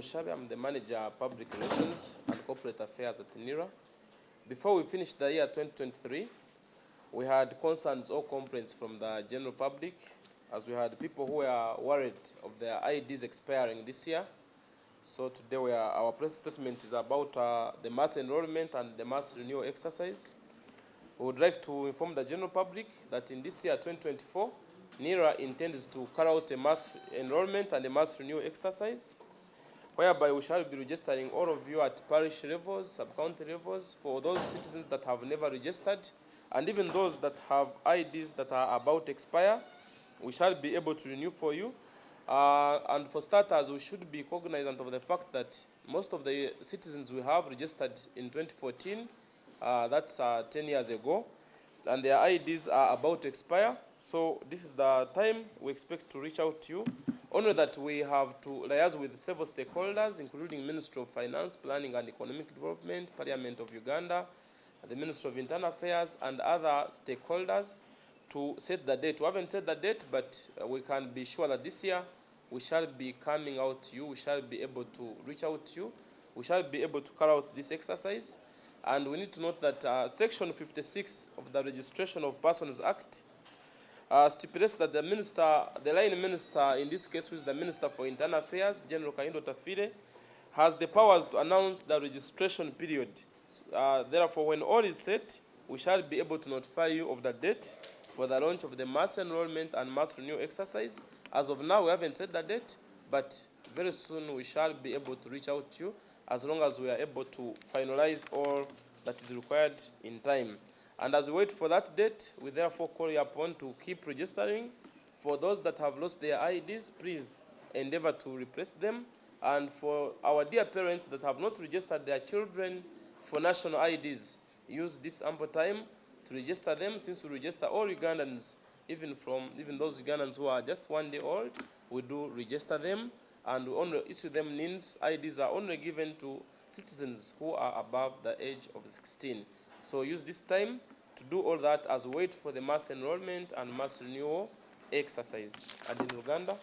Mushabe. I'm the Manager of Public Relations and Corporate Affairs at Nira. Before we finished the year 2023, we had concerns or complaints from the general public, as we had people who were worried of their IDs expiring this year. So today our press statement is about the mass enrollment and the mass renewal exercise. We would like to inform the general public that in this year 2024, Nira intends to carry out a mass enrollment and a mass renewal exercise, whereby we shall be registering all of you at parish levels, sub-county levels, for those citizens that have never registered, and even those that have IDs that are about to expire, we shall be able to renew for you. And for starters, we should be cognizant of the fact that most of the citizens we have registered in 2014, that's 10 years ago, and their IDs are about to expire. So this is the time we expect to reach out to you. Only that we have to liaise with several stakeholders, including Ministry of Finance, Planning and Economic Development, Parliament of Uganda, the Ministry of Internal Affairs, and other stakeholders to set the date. We haven't set the date, but we can be sure that this year we shall be coming out to you. We shall be able to reach out to you. We shall be able to carry out this exercise. And we need to note that Section 56 of the Registration of Persons Act stipulates that the line minister, in this case, who is the Minister for Internal Affairs, General Kaindo Tafire, has the powers to announce the registration period. Therefore, when all is set, we shall be able to notify you of the date for the launch of the mass enrollment and mass renewal exercise. As of now, we haven't set the date, but very soon we shall be able to reach out to you as long as we are able to finalize all that is required in time. And as we wait for that date, we therefore call you upon to keep registering. For those that have lost their IDs, please endeavor to replace them. And for our dear parents that have not registered their children for national IDs, use this ample time to register them, since we register all Ugandans, even those Ugandans who are just 1 day old, we do register them, and we only issue them NINs. IDs are only given to citizens who are above the age of 16. So use this time to do all that as we wait for the mass enrollment and mass renewal exercise. And in Uganda,